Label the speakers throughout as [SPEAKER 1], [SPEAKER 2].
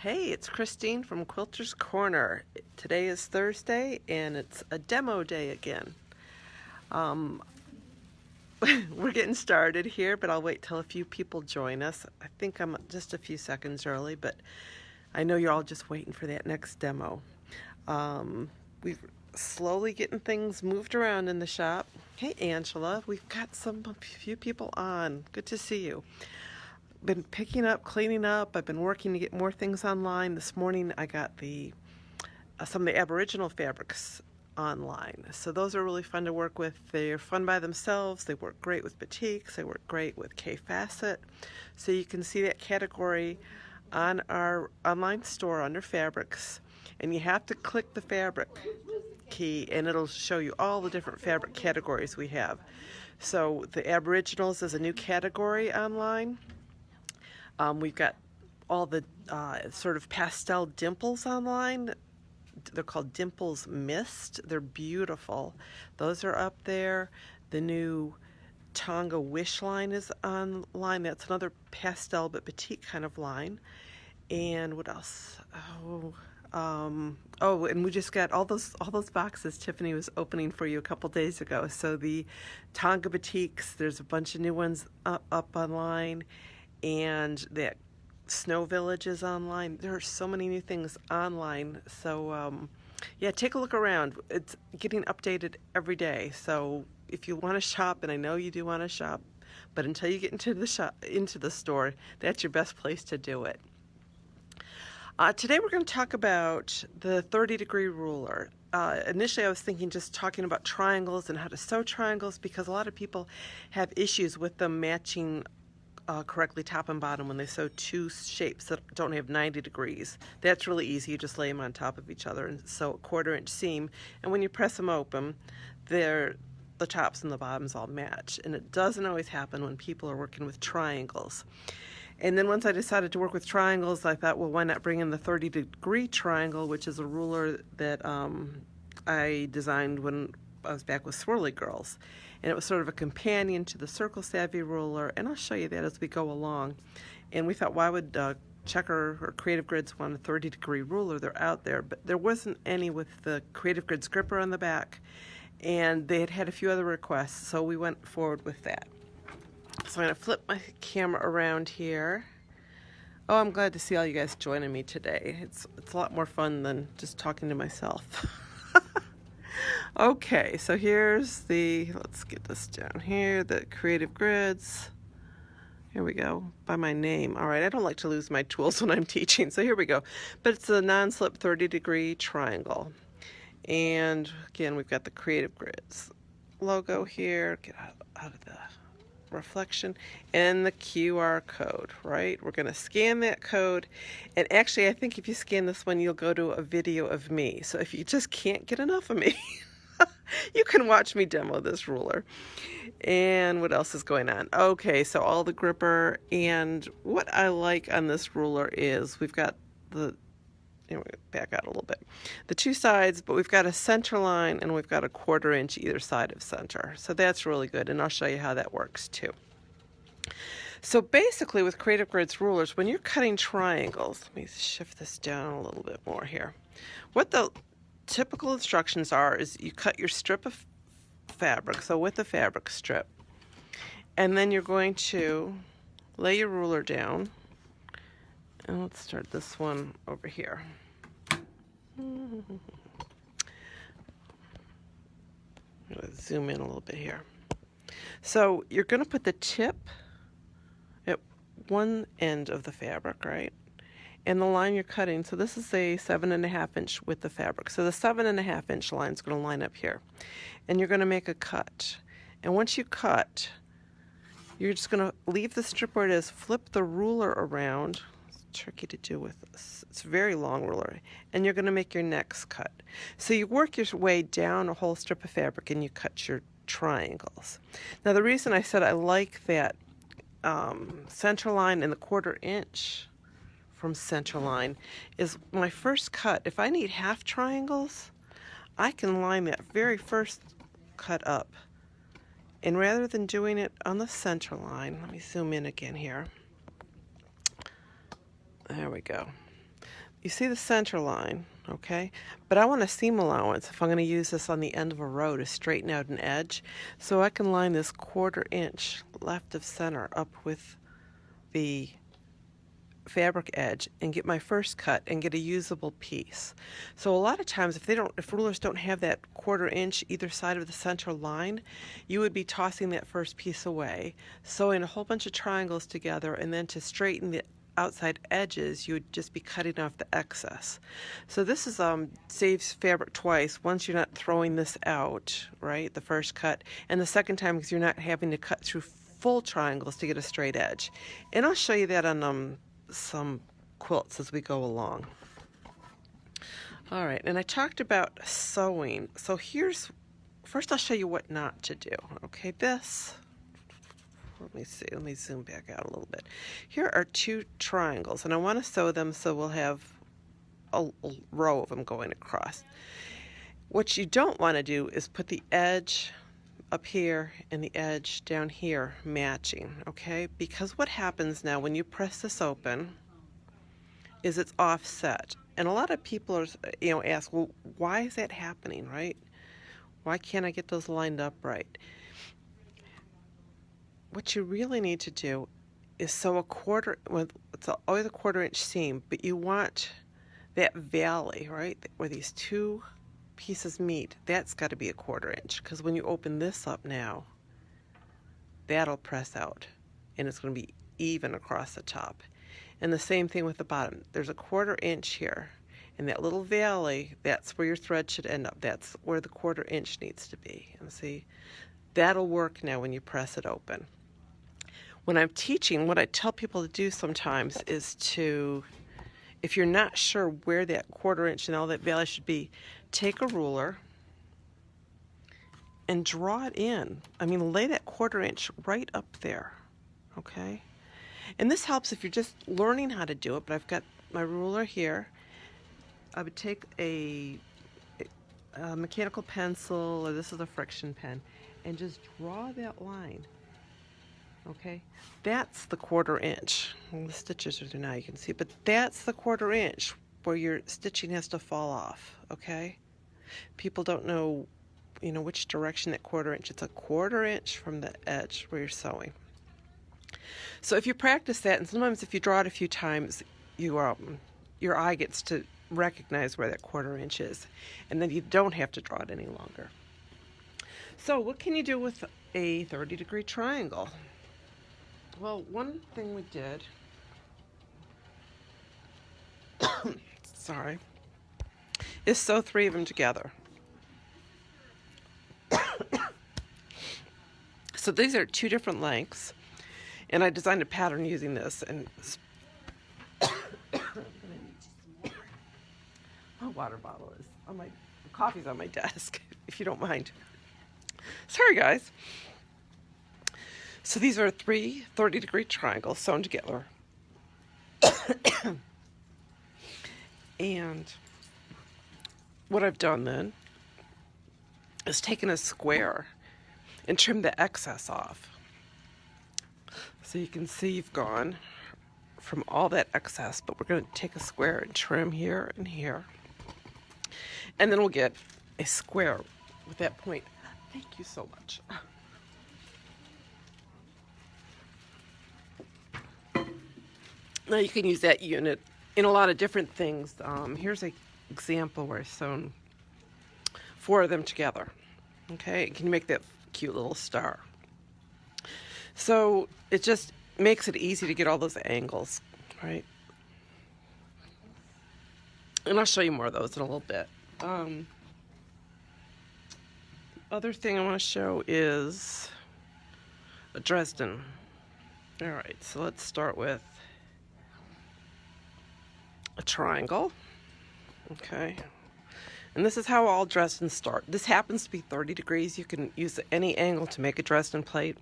[SPEAKER 1] Hey, it's Christine from Quilter's Corner. Today is Thursday and it's a demo day again. Um, we're getting started here, but I'll wait till a few people join us. I think I'm just a few seconds early, but I know you're all just waiting for that next demo. We're slowly getting things moved around in the shop. Hey, Angela, we've got a few people on. Good to see you. Been picking up, cleaning up. I've been working to get more things online. This morning I got some of the Aboriginal fabrics online. So those are really fun to work with. They're fun by themselves. They work great with batiks. They work great with K-Facet. So you can see that category on our online store under fabrics. And you have to click the fabric key and it'll show you all the different fabric categories we have. So the Aboriginals is a new category online. We've got all the sort of pastel dimples online. They're called Dimples Mist. They're beautiful. Those are up there. The new Tonga Wish line is online. That's another pastel but batik kind of line. And what else? And we just got all those boxes Tiffany was opening for you a couple days ago. So the Tonga batiks, there's a bunch of new ones up online. And that Snow Village is online. There are so many new things online. So yeah, take a look around. It's getting updated every day. So if you want to shop, and I know you do want to shop, but until you get into the store, that's your best place to do it. Today we're going to talk about the 30-degree ruler. Initially I was thinking just talking about triangles and how to sew triangles because a lot of people have issues with them matching correctly top and bottom when they sew two shapes that don't have 90 degrees. That's really easy. You just lay them on top of each other and sew a 1/4 inch seam, and when you press them open, the tops and the bottoms all match. And it doesn't always happen when people are working with triangles. And then once I decided to work with triangles, I thought, well, why not bring in the 30-degree triangle, which is a ruler that I designed when I was back with Swirly Girls. And it was sort of a companion to the Circle Savvy ruler, and I'll show you that as we go along. And we thought, why would Checker or Creative Grids want a 30-degree ruler? They're out there, but there wasn't any with the Creative Grids gripper on the back, and they had a few other requests, so we went forward with that. So I'm going to flip my camera around here. Oh, I'm glad to see all you guys joining me today. It's a lot more fun than just talking to myself. Okay, so here's let's get this down here, the Creative Grids. Here we go, by my name. All right, I don't like to lose my tools when I'm teaching, so here we go. But it's a non-slip 30-degree triangle. And again, we've got the Creative Grids logo here. Get out of the reflection, and the QR code, right? We're going to scan that code, and actually I think if you scan this one you'll go to a video of me. So if you just can't get enough of me, you can watch me demo this ruler. And what else is going on? Okay, so all the gripper, and what I like on this ruler is we've got back out a little bit. The two sides, but we've got a center line and we've got a 1/4 inch either side of center. So that's really good, and I'll show you how that works too. So basically with Creative Grids rulers, when you're cutting triangles, let me shift this down a little bit more here. What the typical instructions are is you cut your strip of fabric, so with the fabric strip, and then you're going to lay your ruler down. And let's start this one over here. I'm going to zoom in a little bit here. So you're going to put the tip at one end of the fabric, right? And the line you're cutting, so this is a 7.5 inch width of fabric. So the 7.5 inch line is going to line up here. And you're going to make a cut. And once you cut, you're just going to leave the strip where it is, flip the ruler around. Tricky to do with this. It's a very long ruler, and you're going to make your next cut. So you work your way down a whole strip of fabric and you cut your triangles. Now the reason I said I like that center line and the 1/4 inch from center line is my first cut. If I need half triangles, I can line that very first cut up, and rather than doing it on the center line, let me zoom in again here. There we go. you see the center line, okay? But I want a seam allowance if I'm going to use this on the end of a row to straighten out an edge. So I can line this 1/4 inch left of center up with the fabric edge and get my first cut and get a usable piece. So a lot of times if rulers don't have that 1/4 inch either side of the center line, you would be tossing that first piece away, sewing a whole bunch of triangles together, and then to straighten the outside edges you would just be cutting off the excess. So this is saves fabric twice. Once you're not throwing this out, right, the first cut, and the second time because you're not having to cut through full triangles to get a straight edge. And I'll show you that on some quilts as we go along. All right, and I talked about sewing. So first I'll show you what not to do. Okay, let me see, let me zoom back out a little bit. Here are 2 triangles, and I want to sew them so we'll have a row of them going across. What you don't want to do is put the edge up here and the edge down here matching, okay? Because what happens now when you press this open is it's offset. And a lot of people are, ask, well, why is that happening, right? Why can't I get those lined up right? What you really need to do is sew it's always a 1/4 inch seam, but you want that valley, right, where these 2 pieces meet, that's got to be a 1/4 inch, because when you open this up now, that'll press out and it's going to be even across the top. And the same thing with the bottom. There's a 1/4 inch here, and that little valley, that's where your thread should end up. That's where the 1/4 inch needs to be. And see, that'll work now when you press it open. When I'm teaching, what I tell people to do sometimes is if you're not sure where that 1/4 inch and all that valley should be, take a ruler and draw it in. I mean, lay that 1/4 inch right up there, okay? And this helps if you're just learning how to do it, but I've got my ruler here. I would take a mechanical pencil, or this is a friction pen, and just draw that line, okay? That's the 1/4 inch. Well, the stitches are there now, you can see, but that's the 1/4 inch where your stitching has to fall off, okay? People don't know, which direction that 1/4 inch. It's a 1/4 inch from the edge where you're sewing. So if you practice that, and sometimes if you draw it a few times, your eye gets to recognize where that 1/4 inch is, and then you don't have to draw it any longer. So what can you do with a 30-degree triangle? Well, one thing we did, sorry, is sew 3 of them together. So these are 2 different lengths, and I designed a pattern using this. And my water bottle is coffee's on my desk, if you don't mind. Sorry, guys. So these are 3 30-degree triangles sewn together. And what I've done then is taken a square and trimmed the excess off. So you can see you've gone from all that excess, but we're going to take a square and trim here and here. And then we'll get a square with that point. Thank you so much. Now you can use that unit in a lot of different things. Here's an example where I've sewn 4 of them together. Okay, can you make that cute little star? So it just makes it easy to get all those angles, right? And I'll show you more of those in a little bit. Other thing I want to show is a Dresden. All right, so let's start with a triangle. Okay, and this is how all Dresdens start. This happens to be 30 degrees. You can use any angle to make a Dresden plate.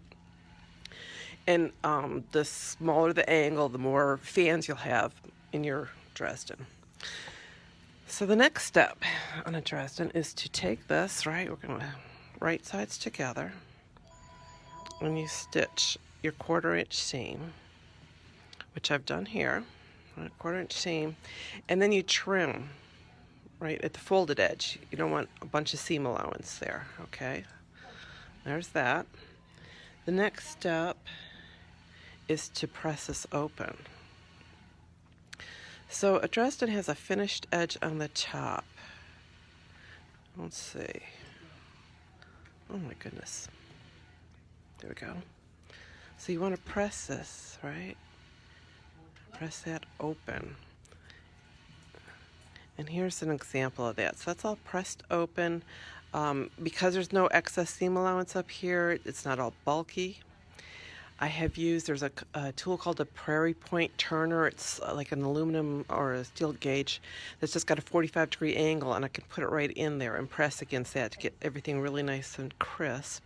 [SPEAKER 1] And the smaller the angle, the more fans you'll have in your Dresden. So the next step on a Dresden is to take this, right? We're going to right sides together, and you stitch your 1/4 inch seam, which I've done here, 1/4 inch seam, and then you trim right at the folded edge. You don't want a bunch of seam allowance there. Okay, there's that. The next step is to press this open. So a Dresden has a finished edge on the top. Let's see. Oh my goodness. There we go. So you want to press this, right? Press that open. And here's an example of that. So that's all pressed open. Because there's no excess seam allowance up here, it's not all bulky. I have used, there's a tool called a Prairie Point turner. It's like an aluminum or a steel gauge that's just got a 45-degree angle, and I can put it right in there and press against that to get everything really nice and crisp.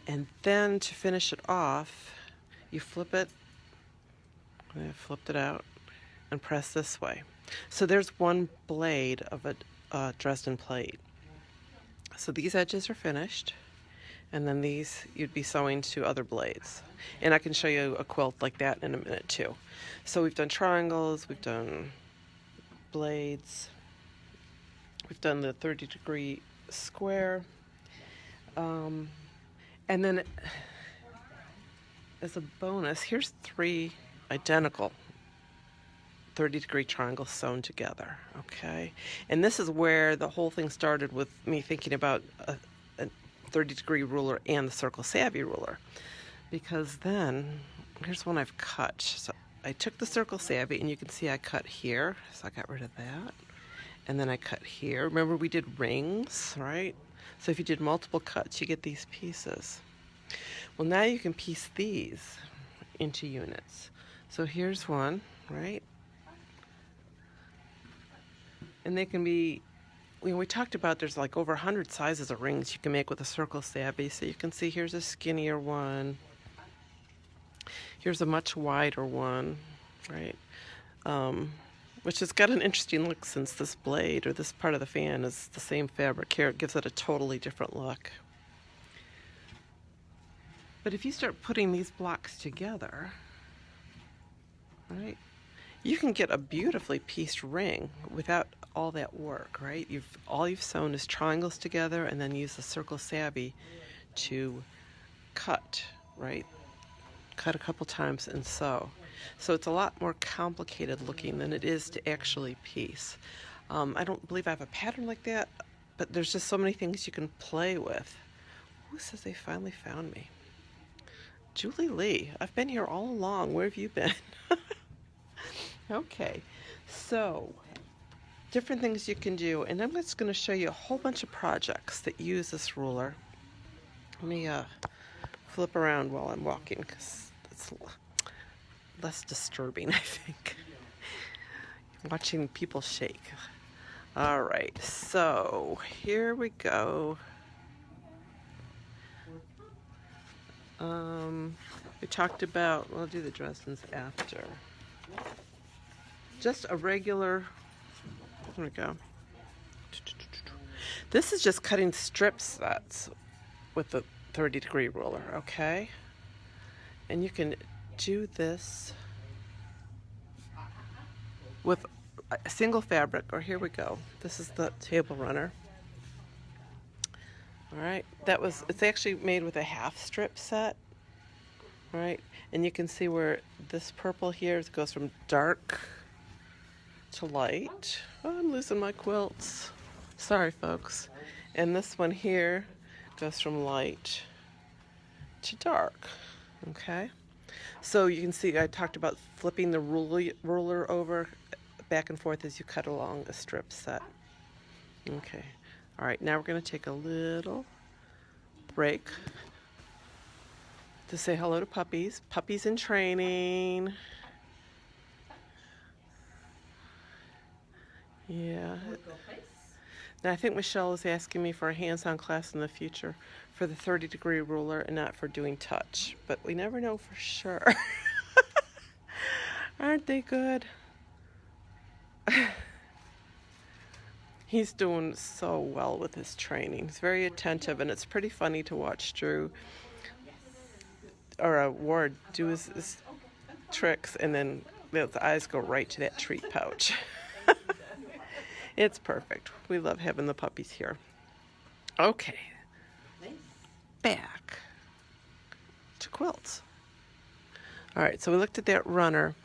[SPEAKER 1] And then to finish it off, you flip it. I flipped it out and press this way. So there's one blade of a Dresden plate. So these edges are finished, and then these you'd be sewing to other blades. And I can show you a quilt like that in a minute too. So we've done triangles, we've done blades, we've done the 30-degree square, and then as a bonus, here's 3 identical 30-degree triangles sewn together, okay? And this is where the whole thing started with me thinking about a 30-degree ruler and the Circle Savvy ruler. Because then, here's one I've cut. So I took the Circle Savvy, and you can see I cut here, so I got rid of that. And then I cut here. Remember we did rings, right? So if you did multiple cuts, you get these pieces. Well, now you can piece these into units. So here's one, right? And they can be, we talked about there's like over 100 sizes of rings you can make with a Circle Savvy. So you can see here's a skinnier one. Here's a much wider one, right? Which has got an interesting look since this blade or this part of the fan is the same fabric here. It gives it a totally different look. But if you start putting these blocks together, right, you can get a beautifully pieced ring without all that work, right? All you've sewn is triangles together and then use the Circle Savvy to cut, right? Cut a couple times and sew. So it's a lot more complicated looking than it is to actually piece. I don't believe I have a pattern like that, but there's just so many things you can play with. Who says they finally found me? Julie Lee. I've been here all along. Where have you been? Okay, so different things you can do, and I'm just going to show you a whole bunch of projects that use this ruler. Let me flip around while I'm walking because it's less disturbing, I think. Watching people shake. All right, so here we go. We talked about, we'll do the Dresdens after. Just a regular, there we go. This is just cutting strip sets with the 30-degree ruler, okay? And you can do this with a single fabric, or here we go. This is the table runner. All right, it's actually made with a half strip set, right? And you can see where this purple here goes from dark to light. Oh, I'm losing my quilts. Sorry, folks. And this one here goes from light to dark, okay? So you can see I talked about flipping the ruler over back and forth as you cut along a strip set. Okay. All right, now we're going to take a little break to say hello to puppies. Puppies in training. Yeah. Now I think Michelle is asking me for a hands-on class in the future for the 30-degree ruler and not for doing touch. But we never know for sure. Aren't they good? He's doing so well with his training. He's very attentive, and it's pretty funny to watch Drew or Ward do his tricks and then those eyes go right to that treat pouch. It's perfect. We love having the puppies here. Okay, back to quilts. All right, so we looked at that runner.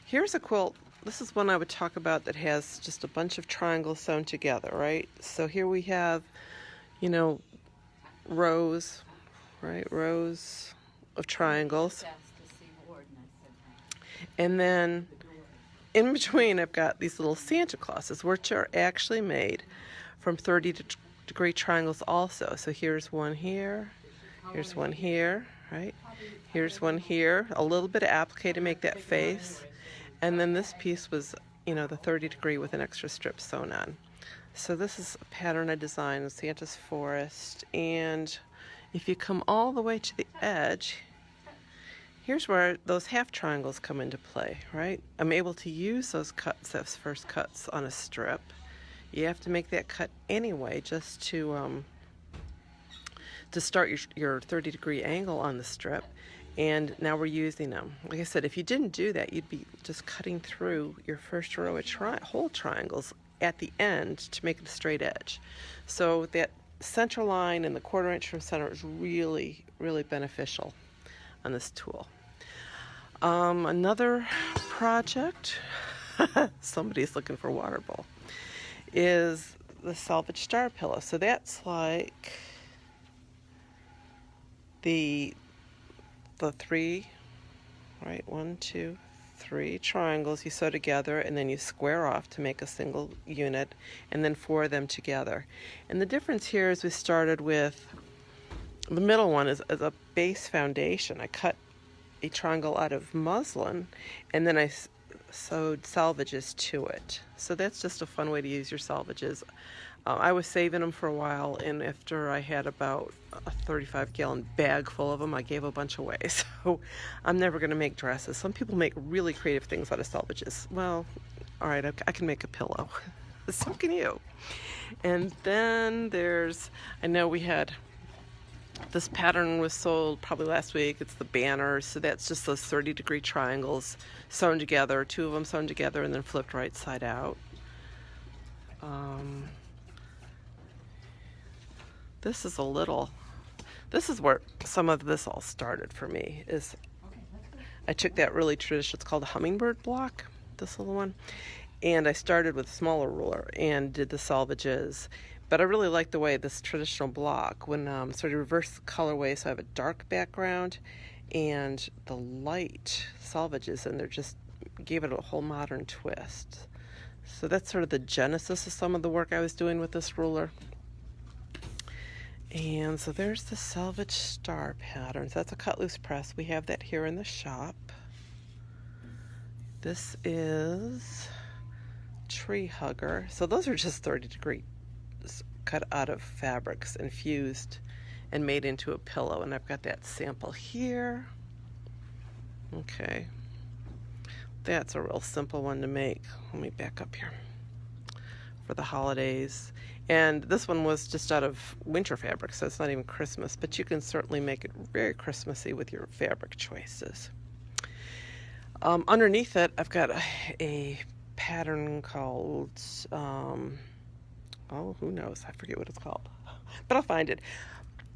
[SPEAKER 1] Here's a quilt. This is one I would talk about that has just a bunch of triangles sewn together, right? So here we have, you know, rows, right? Rows of triangles. And then in between, I've got these little Santa Clauses, which are actually made from 30-degree triangles also. So here's one here, here's one here, right? Here's one here, a little bit of applique to make that face. And then this piece was, you know, the 30-degree with an extra strip sewn on. So this is a pattern I designed in Santa's Forest. And if you come all the way to the edge, here's where those half triangles come into play, right? I'm able to use those cuts, those first cuts on a strip. You have to make that cut anyway just to start your 30-degree angle on the strip. And now we're using them. Like I said, if you didn't do that, you'd be just cutting through your first row of whole triangles at the end to make it a straight edge. So that center line and the 1/4 inch from center is really, really beneficial on this tool. Another project, somebody's looking for water bowl, is the Salvage Star Pillow. So that's like the 3, right, 1, 2, 3 triangles you sew together, and then you square off to make a single unit, and then 4 of them together. And the difference here is we started with the middle one as a base foundation. I cut a triangle out of muslin, and then I sewed salvages to it. So that's just a fun way to use your salvages. I was saving them for a while, and after I had about a 35-gallon bag full of them, I gave a bunch away. So I'm never going to make dresses. Some people make really creative things out of salvages. Well, all right, I can make a pillow. So can you. And then there's, I know we had, this pattern was sold probably last week. It's the banner. So that's just those 30-degree triangles sewn together, 2 of them sewn together and then flipped right side out. This is where some of this all started for me. Is I took that really traditional, it's called a hummingbird block, this little one, and I started with a smaller ruler and did the salvages. But I really like the way this traditional block, when sort of reverse the colorway, so I have a dark background and the light salvages, and they're just gave it a whole modern twist. So that's sort of the genesis of some of the work I was doing with this ruler. And so there's the Salvage Star patterns. That's a cut loose press. We have that here in the shop. This is Tree Hugger. So those are just 30-degree cut out of fabrics and fused and made into a pillow. And I've got that sample here. Okay. That's a real simple one to make. Let me back up here. For the holidays. And this one was just out of winter fabric, so it's not even Christmas, but you can certainly make it very Christmassy with your fabric choices. Underneath it, I've got a pattern called, oh, who knows? I forget what it's called, but I'll find it.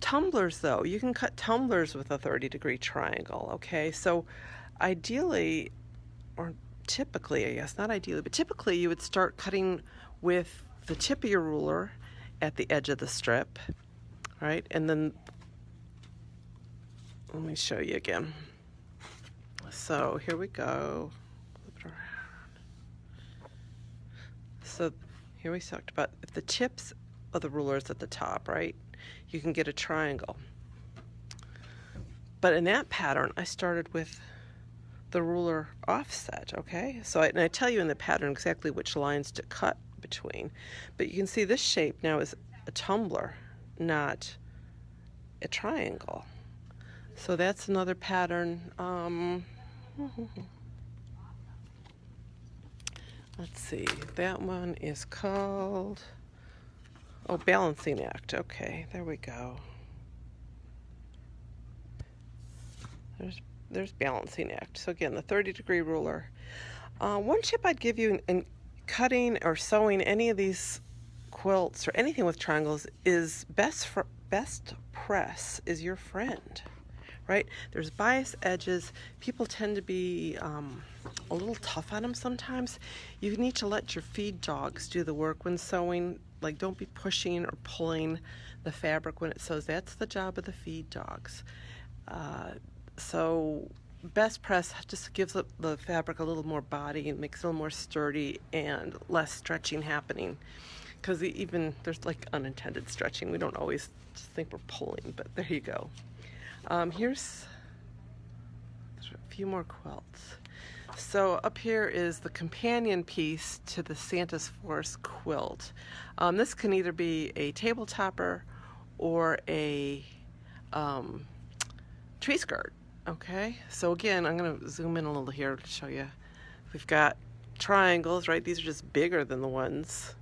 [SPEAKER 1] Tumblers, though, you can cut tumblers with a 30-degree triangle, okay? So ideally, or typically, I guess, not ideally, but typically you would start cutting with the tip of your ruler at the edge of the strip, right? And then, let me show you again. So here we go. Flip it around. So here we talked about if the tips of the ruler is at the top, right? You can get a triangle. But in that pattern, I started with the ruler offset, okay? So I tell you in the pattern exactly which lines to cut between, but you can see this shape now is a tumbler, not a triangle. So that's another pattern. Let's see, that one is called, oh, Balancing Act. Okay, there we go. There's Balancing Act. So again, the 30-degree ruler. One tip I'd give you in cutting or sewing any of these quilts or anything with triangles is best press is your friend, right? There's bias edges. People tend to be a little tough on them sometimes. You need to let your feed dogs do the work when sewing. Like, don't be pushing or pulling the fabric when it sews. That's the job of the feed dogs. So best press just gives the fabric a little more body and makes it a little more sturdy and less stretching happening. Because even there's like unintended stretching. We don't always just think we're pulling, but there you go. Here's a few more quilts. So up here is the companion piece to the Santa's Forest quilt. This can either be a table topper or a tree skirt. Okay, so again, I'm going to zoom in a little here to show you. We've got triangles, right? These are just bigger than the ones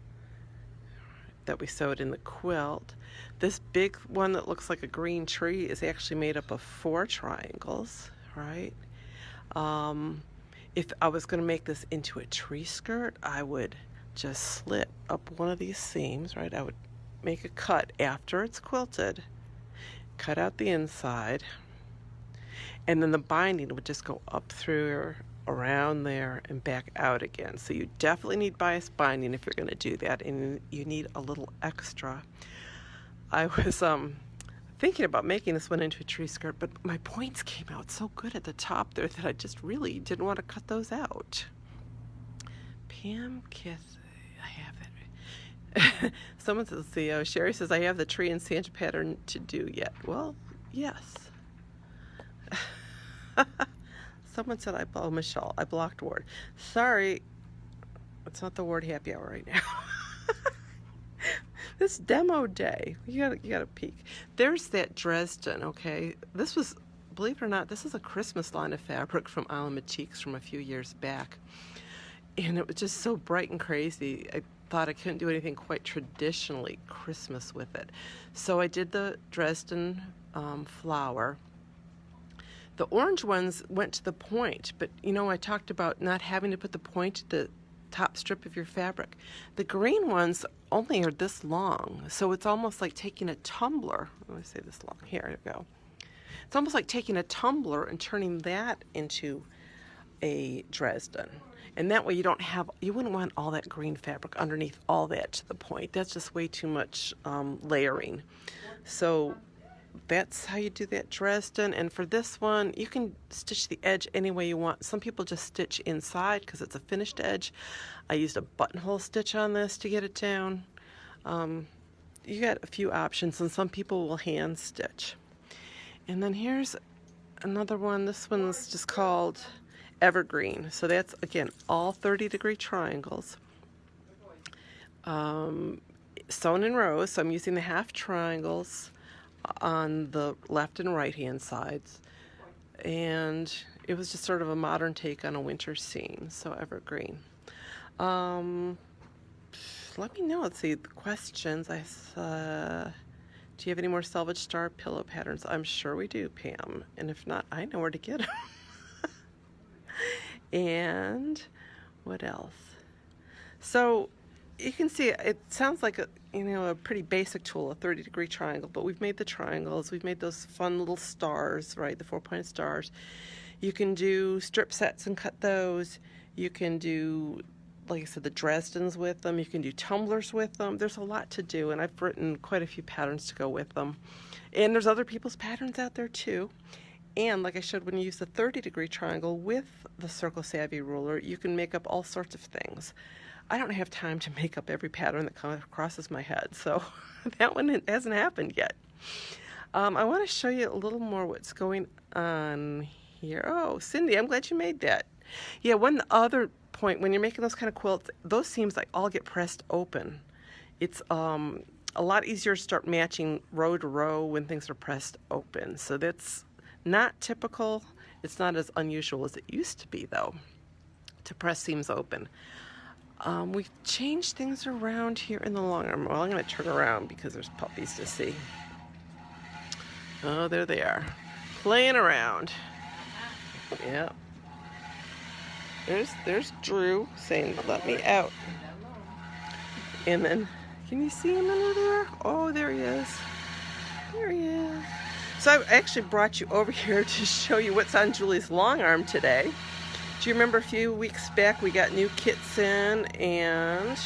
[SPEAKER 1] that we sewed in the quilt. This big one that looks like a green tree is actually made up of 4 triangles, right? If I was going to make this into a tree skirt, I would just slit up one of these seams, right? I would make a cut after it's quilted, cut out the inside, and then the binding would just go up through, around there, and back out again. So you definitely need bias binding if you're going to do that, and you need a little extra. I was thinking about making this one into a tree skirt, but my points came out so good at the top there that I just really didn't want to cut those out. Pam Kiss, I have it. Someone says, Sherry says, I have the tree and Santa pattern to do yet. Well, yes. Someone said, Michelle, I blocked Ward. Sorry, it's not the Ward happy hour right now. This demo day, you gotta peek. There's that Dresden, okay? This was, believe it or not, this is a Christmas line of fabric from Island Batiks from a few years back. And it was just so bright and crazy. I thought I couldn't do anything quite traditionally Christmas with it. So I did the Dresden flower. The orange ones went to the point, but I talked about not having to put the point at the top strip of your fabric. The green ones only are this long, so it's almost like taking a tumbler. Let me say this long. Here we go. It's almost like taking a tumbler and turning that into a Dresden. And that way you wouldn't want all that green fabric underneath all that to the point. That's just way too much layering. So that's how you do that Dresden. And for this one, you can stitch the edge any way you want. Some people just stitch inside because it's a finished edge. I used a buttonhole stitch on this to get it down. You got a few options, and some people will hand stitch. And then here's another one. This one's just called Evergreen. So that's, again, all 30-degree triangles. Sewn in rows, so I'm using the half triangles on the left and right hand sides, and it was just sort of a modern take on a winter scene. So Evergreen. Let me know. Let's see the questions. Do you have any more Selvage Star pillow patterns? I'm sure we do, Pam, and if not, I know where to get them. And what else? So you can see it sounds like a pretty basic tool, a 30-degree triangle, but we've made the triangles, we've made those fun little stars, right, the 4-pointed stars. You can do strip sets and cut those. You can do, like I said, the Dresdens with them. You can do tumblers with them. There's a lot to do, and I've written quite a few patterns to go with them. And there's other people's patterns out there too. And like I showed, when you use the 30-degree triangle with the Circle Savvy ruler, you can make up all sorts of things. I don't have time to make up every pattern that crosses my head, so that one hasn't happened yet. I want to show you a little more what's going on here. Oh, Cindy, I'm glad you made that. Yeah, one other point, when you're making those kind of quilts, those seams all get pressed open. It's a lot easier to start matching row to row when things are pressed open. So that's not typical. It's not as unusual as it used to be, though, to press seams open. We've changed things around here in the long arm. Well, I'm going to turn around because there's puppies to see. Oh, there they are, playing around. Yep. There's Drew saying, "Let me out." And then, can you see him under there? Oh, there he is. There he is. So I actually brought you over here to show you what's on Julie's long arm today. Do you remember a few weeks back we got new kits in, and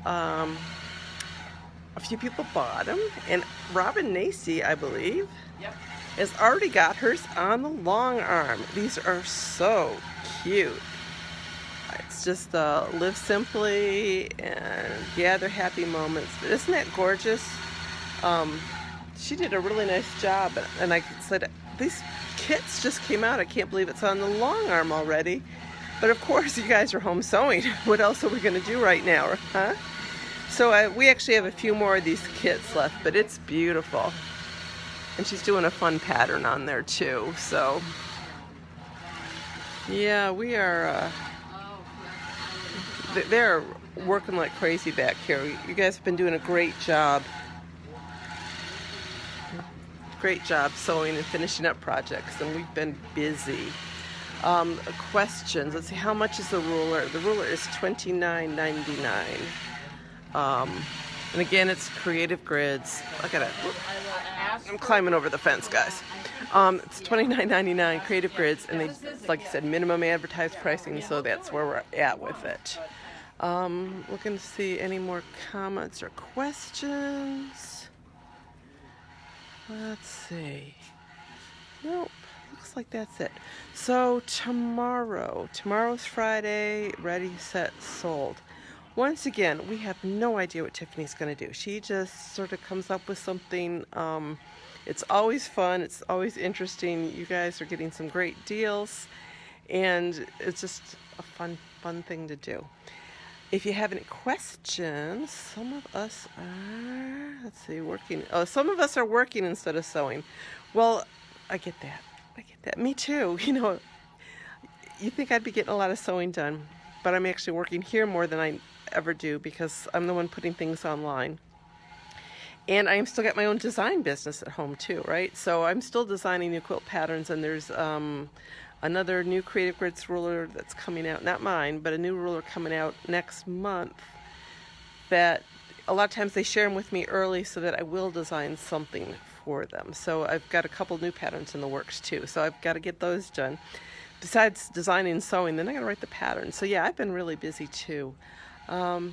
[SPEAKER 1] a few people bought them, and Robin Nacy, I believe,
[SPEAKER 2] Yep.
[SPEAKER 1] has already got hers on the long arm. These are so cute. It's just live simply and gather happy moments. But isn't that gorgeous? She did a really nice job, and I said, these kits just came out. I can't believe it's on the long arm already. But of course, you guys are home sewing. What else are we going to do right now, huh? So we actually have a few more of these kits left, but it's beautiful. And she's doing a fun pattern on there too. So yeah, we are, they're working like crazy back here. You guys have been doing a great job. Great job sewing and finishing up projects, and we've been busy. Questions. Let's see, how much is the ruler? The ruler is $29.99. And again, it's Creative Grids. I'm climbing over the fence, guys. It's $29.99, Creative Grids, and they, like I said, minimum advertised pricing, so that's where we're at with it. Looking to see any more comments or questions. Let's see. Nope. Looks like that's it. So tomorrow's Friday, ready, set, sold. Once again, we have no idea what Tiffany's going to do. She just sort of comes up with something. It's always fun. It's always interesting. You guys are getting some great deals, and it's just a fun thing to do. If you have any questions, some of us are, let's see, working. Oh, some of us are working instead of sewing. Well, I get that. Me too. You know, you think I'd be getting a lot of sewing done, but I'm actually working here more than I ever do because I'm the one putting things online. And I still got my own design business at home too, right? So I'm still designing new quilt patterns, and there's another new Creative Grids ruler that's coming out, not mine, but a new ruler coming out next month that a lot of times they share them with me early so that I will design something for them. So I've got a couple new patterns in the works too, so I've got to get those done. Besides designing and sewing, then I got to write the patterns. So yeah, I've been really busy too. So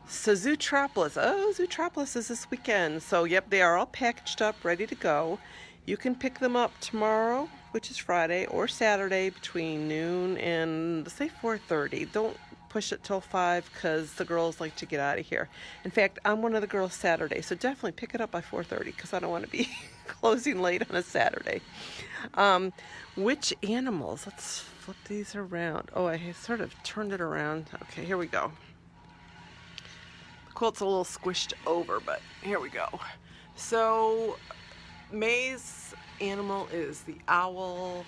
[SPEAKER 1] Zootropolis. Oh, Zootropolis is this weekend. So yep, they are all packaged up, ready to go. You can pick them up tomorrow, which is Friday, or Saturday between noon and, let's say, 4:30. Don't push it till 5 because the girls like to get out of here. In fact, I'm one of the girls Saturday, so definitely pick it up by 4:30 because I don't want to be closing late on a Saturday. Which animals? Let's flip these around. Oh, I sort of turned it around. Okay, here we go. The quilt's a little squished over, but here we go. So May's animal is the owl,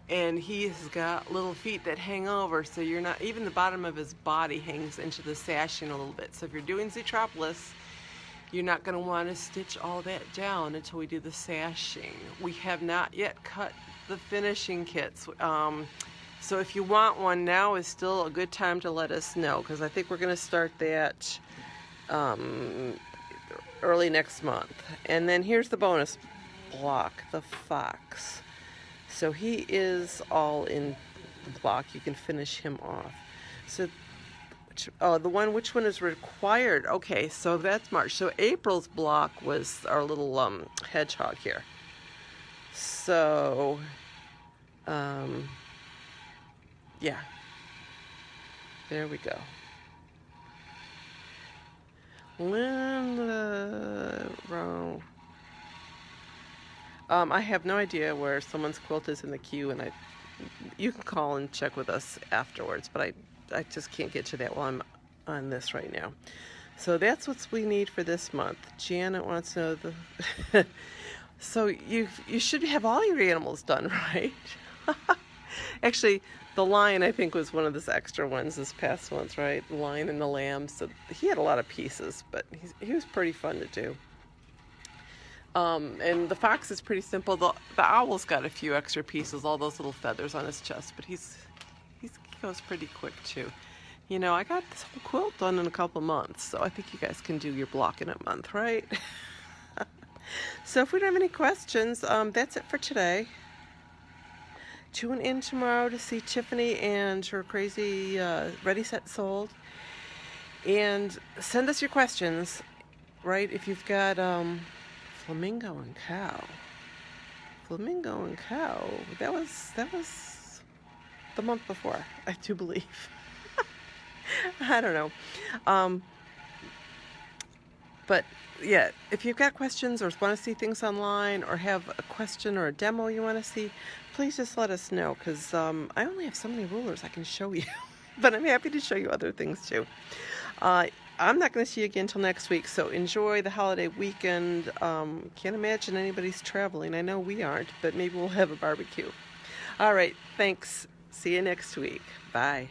[SPEAKER 1] and he's got little feet that hang over, so you're not, even the bottom of his body hangs into the sashing a little bit. So if you're doing Zootropolis, you're not going to want to stitch all that down until we do the sashing. We have not yet cut the finishing kits. So if you want one, now is still a good time to let us know, because I think we're going to start that early next month. And then here's the bonus block, the fox. So he is all in the block. You can finish him off. So, which one is required? Okay, so that's March. So April's block was our little hedgehog here. So, yeah. There we go. Linda Rowe. I have no idea where someone's quilt is in the queue, and you can call and check with us afterwards, but I just can't get to that while I'm on this right now. So that's what we need for this month. Janet wants to know the... So you should have all your animals done, right? Actually, the lion, I think, was one of those extra ones this past month, right? The lion and the lamb. So he had a lot of pieces, but he was pretty fun to do. And the fox is pretty simple. The owl's got a few extra pieces, all those little feathers on his chest, but he's goes pretty quick too. You know, I got this whole quilt done in a couple months, so I think you guys can do your block in a month, right? So if we don't have any questions, that's it for today. Tune in tomorrow to see Tiffany and her crazy Ready Set Sold. And send us your questions, right? If you've got flamingo and cow. Flamingo and cow. That was the month before, I do believe. I don't know. But yeah, if you've got questions or want to see things online or have a question or a demo you want to see, please just let us know, because I only have so many rulers I can show you. But I'm happy to show you other things too. I'm not going to see you again until next week, so enjoy the holiday weekend. Can't imagine anybody's traveling. I know we aren't, but maybe we'll have a barbecue. All right, thanks. See you next week. Bye.